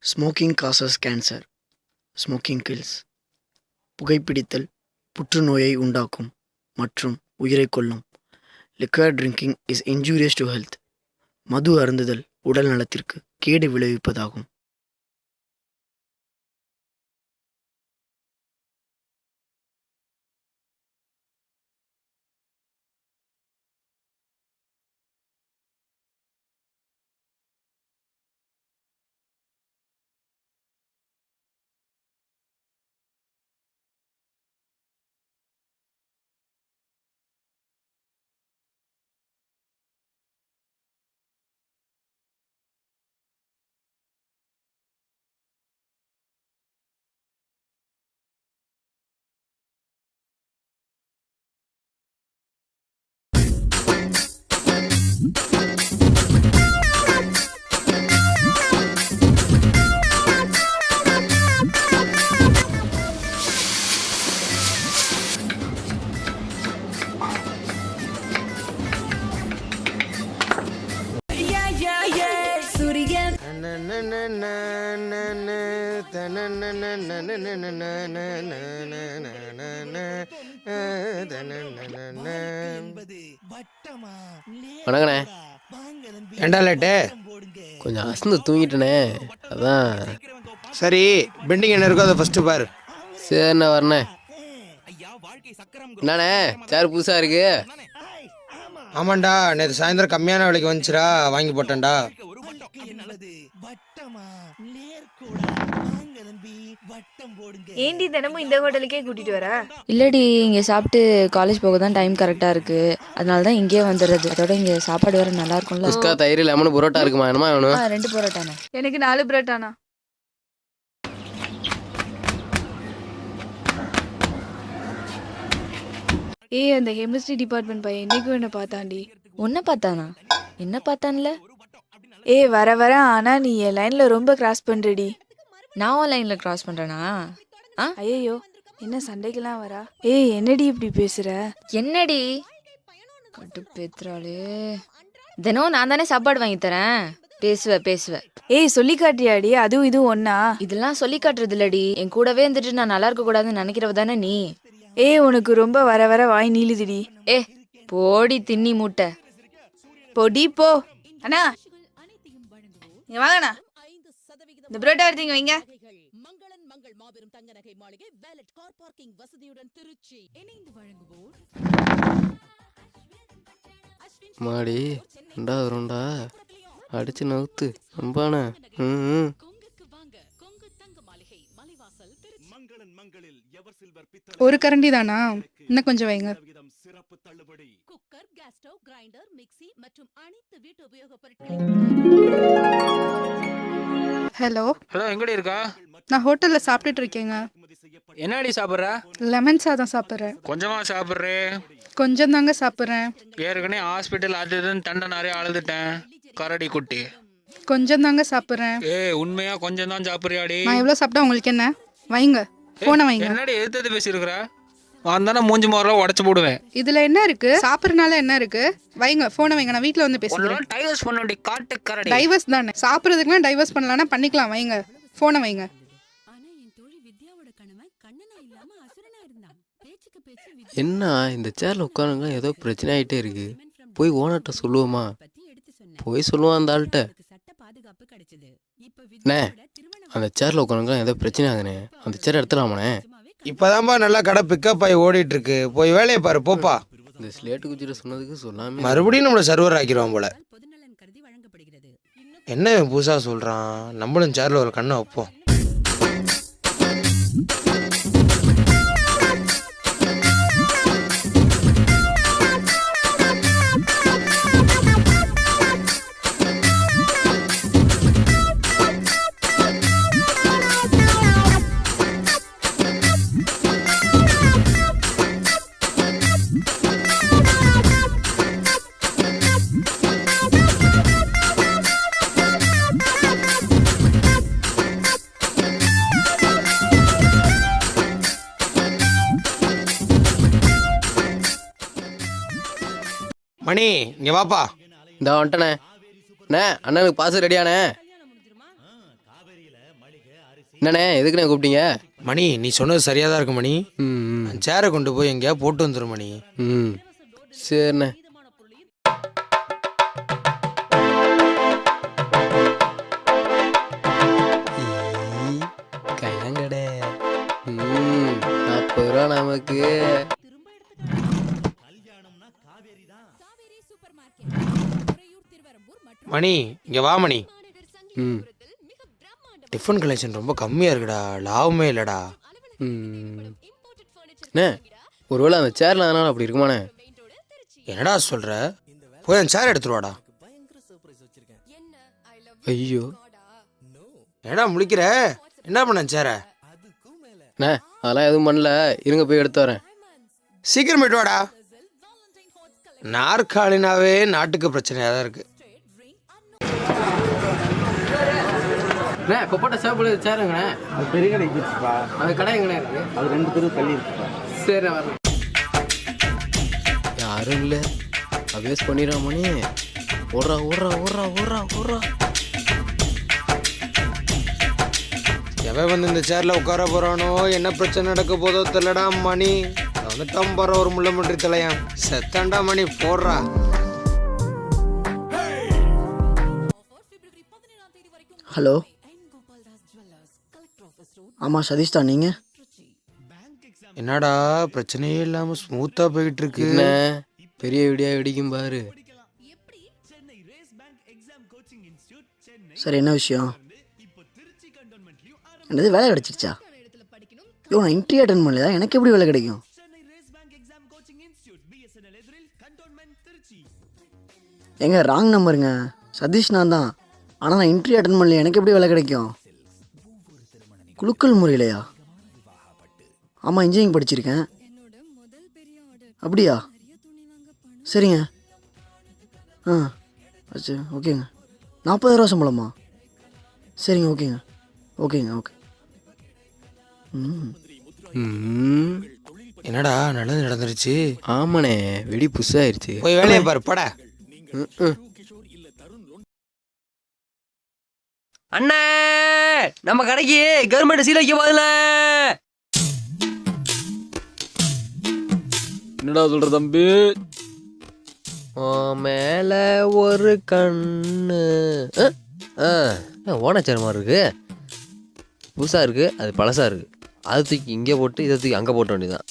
Smoking causes cancer. Smoking kills. புகைப்பிடித்தல் புற்றுநோயை உண்டாக்கும் மற்றும் உயிரைக் கொல்லும். Liquor drinking is injurious to health. மது அருந்துதல் உடல் நலத்திற்கு கேடு விளைவிப்பதாகும். வணக்கண்ணே. ஏண்டா லேட்டு? கொஞ்சம் அசந்து தூங்கிட்டேனே, அதான். சரி, பெண்டிங் என்ன இருக்கோ அதை ஃபஸ்ட்டு பாரு. சரிண்ணே, வரண்ணே. என்னண்ணே சேர் புதுசா இருக்கு? ஆமாண்டா, நேற்று சாயந்தரம் கம்மியான விலைக்கு வந்துச்சுடா, வாங்கி போட்டேன்டா. ஏண்டி தினமும் இந்த ஹோட்டலுக்கே கூட்டிட்டு வர? இல்லடி, இங்கே சாப்பிட்டு காலேஜ் போக தான் டைம் கரெக்டாக இருக்குது. அதனால தான் இங்கேயே வந்துடுறது. அதோட இங்கே சாப்பாடு வேறு நல்லா இருக்கும்ல. குஸ்கா, தயிர், லெமன், புரோட்டா இருக்குமா? என்னமா வேணும்? 2 பரோட்டாண்ணே. எனக்கு 4 பரோட்டானா. ஏய், அந்த கெமிஸ்ட்ரி டிபார்ட்மெண்ட் பையன் இன்னைக்கும் என்ன பார்த்தாண்டி. உன்னை பார்த்தானா? என்ன பார்த்தான்ல? ஏய், வர வர ஆனா நீ என் லைன்ல ரொம்ப கிராஸ் பண்றடி. நான் உன் லைனில் க்ராஸ் பண்ணுறேனா? ஐயோ, என்ன சண்டைக்கெல்லாம் வரா? ஏய், என்னடி இப்படி பேசுற? என்னடி கடுப்பேத்துறாளே. தினம் நான் தானே சாப்பாடு வாங்கி தரேன். பேசுவேன். ஏய், சொல்லி காட்டியாடி, அதுவும் இதுவும் ஒன்னா? இதெல்லாம் சொல்லி காட்டுறது இல்லடி. என் கூடவே இருந்துட்டு நான் நல்லா இருக்க கூடாதுன்னு நினைக்கிறவ தானே நீ. ஏய், உனக்கு ரொம்ப வர வர வாய் நீளுதுடி. போடி தின்னி மூட்டை. பொடி போ. அண்ணா, இங்க வாங்கண்ணா, இந்த புரோட்டா எடுத்தீங்க வைங்க. மாடி 2வது ரவுண்டா அடிச்சு நவுத்து அன்பான. ஒரு கரண்டி தானா? இன்னும் கொஞ்சம் வைங்க. ஹலோ ஹலோ, எங்கடி இருக்கா? நான் ஹோட்டல்ல சாப்பிட்டுட்டு இருக்கேங்க. என்னடி சாப்பிட்ற? லெமன் சாதம் சாப்பிட்றேன். கொஞ்சமா சாப்பிட்றே? கொஞ்சம் தாங்க சாப்பிட்றேன். ஏற்கனவே ஹாஸ்பிட்டல் அது இதுன்னு தண்டை நிறைய அழுதுட்டேன், கரடி குட்டி. கொஞ்சம் தாங்க சாப்பிட்றேன். உண்மையா கொஞ்சம் தான் சாப்பிட்றியாடி? நான் எவ்வளோ சாப்பிட்டா உங்களுக்கு என்ன? வைங்க, போனை வைங்க. என்னடி எதிர்த்து பேசியிருக்கிற? வந்தானே மூஞ்சி மோரெல்லாம் உடச்சு போடுவேன். இதுல என்ன இருக்கு? சாப்பிட்றதுனால என்ன இருக்கு? வைங்க, போனை வைங்க. நான் வீட்டில் வந்து பேசுறேன். டைவர்ஸ் பண்ணி காட்டு கரடி. டைவர்ஸ் தானே சாப்பிட்றதுக்குலாம் டைவர்ஸ் பண்ணலாம்னா பண்ணிக்கலாம். வைங்க, போனை வைங்க. என்ன இந்த சேர்ல உட்காருங்க, ஏதோ பிரச்சனை ஆகிட்டே இருக்கு. போய் ஓனர்கிட்ட சொல்லுவோமா? போய் சொல்லுவான் அந்த ஆள்கிட்ட. அண்ணே, அந்த சேர்ல உட்காருங்க, ஏதோ பிரச்சனை ஆகுதுண்ணே. அந்த சேர் எடுத்துலாமாண்ணே? இப்போதான்ப்பா நல்லா கடை பிக்கப் ஆகி ஓடிட்டு இருக்கு. போய் வேலையை பாரு, போப்பா. இந்த ஸ்லேட்டு குச்சிட்டு சொன்னதுக்கு சொல்லாம மறுபடியும் நம்மளை சர்வர் ஆக்கிடுவான் போல. என்ன இவன் புதுசா சொல்றான்? நம்மளும் சேர்ல ஒரு கண்ணை வைப்போம். மணி, இங்க வாப்பா. இந்த வந்துட்டண்ணே. அண்ணே, அண்ணனுக்கு பாசு ரெடியாண்ணே. என்னண்ணே எதுக்குண்ணே கூப்பிட்டீங்க? மணி நீ சொன்னது சரியாக தான் இருக்கு மணி. ம் சேரை கொண்டு போய் எங்கேயா போட்டு வந்துடும் மணி. ம் சரிண்ணே. கையங்கடை. 40 ரூபா நமக்கு. மணி இங்கே வா மணி. ம் டிஃபன் கலெக்ஷன் ரொம்ப கம்மியாக இருக்குடா, லாபமே இல்லைடா. அண்ணே ஒருவேளை அந்த சேர்ல அதனால அப்படி இருக்குமாண்ணே? என்னடா சொல்கிற? போய் அந்த சேர் எடுத்துருவாடா. ஐயோ என்னடா முழிக்கிற? என்ன பண்ண சேரை? அண்ணே அதெல்லாம் எதுவும் பண்ணல, இருங்க போய் எடுத்து வரேன். சீக்கிரம் போயிட்டு வாடா. நாற்காலினாவே நாட்டுக்கு பிரச்சனையாக தான் இருக்கு. அண்ணே கொப்பட்ட சேப்பில் சேருங்கண்ணே. அது பெரிய கடை இருக்குப்பா. அது கடை எங்கண்ணே இருக்கு? அது 2 தெரு தள்ளி இருக்குப்பா. சரி வரேன். யாரும் இல்லை, அவேஸ் பண்ணிடுறான் மணி. ஓடுறா ஓடுறா ஓடுறா ஓடுறா ஓடுறா. எவன் வந்து இந்த சேர்ல உட்கார போறானோ, என்ன பிரச்சனை நடக்க போதோ தெரியலடா மணி. வந்துட்டான் போற ஒரு முள்ளமன்றி தலையான். செத்தாண்டா மணி, போடுறா. ஹலோ, ஆமாம் சதீஷ் தான். நீங்கள்? என்னடா பிரச்சனையே இல்லாம ஸ்மூத்தா போயிட்டு இருக்கு. என்ன பெரிய வீடியோ வெடிக்கும் பாரு. சரி, என்ன விஷயம்? என்னது, வேலை கிடச்சிருச்சா? யோ, நான் இன்டர்வியூ அட்டன் பண்ணலையா? எனக்கு எப்படி வேலை கிடைக்கும்? எங்க ராங் நம்பருங்க. சதீஷ் நான் தான். ஆனால் நான் இன்டர்வியூ அட்டன் பண்ணல, எனக்கு எப்படி வேலை கிடைக்கும்? குலுக்கல் முறையிலையா? ஆமாம், இன்ஜினியரிங் படிச்சிருக்கேன். அப்படியா? சரிங்க. ஆ ஆச்சு, ஓகேங்க. 40,000 சம்பளமா? சரிங்க, ஓகேங்க ஓகேங்க ஓகே. என்னடா நல்லது நடந்துருச்சு? ஆமாண்ணே, வெடி புதுசாயிருச்சு. போய் வேலையை பாரு, பட. அண்ணே நம்ம கடைக்கு கவர்மெண்ட் சீல் வைக்க போதில்ல. என்னடா சொல்ற தம்பி? மேல ஒரு கண்ணு. ஓனச்சர் மாதிரி இருக்கு. புதுசா இருக்கு, அது பழசா இருக்கு. அது தூக்கி இங்கே போட்டு இதை தூக்கி அங்கே போட்ட வேண்டியதுதான்.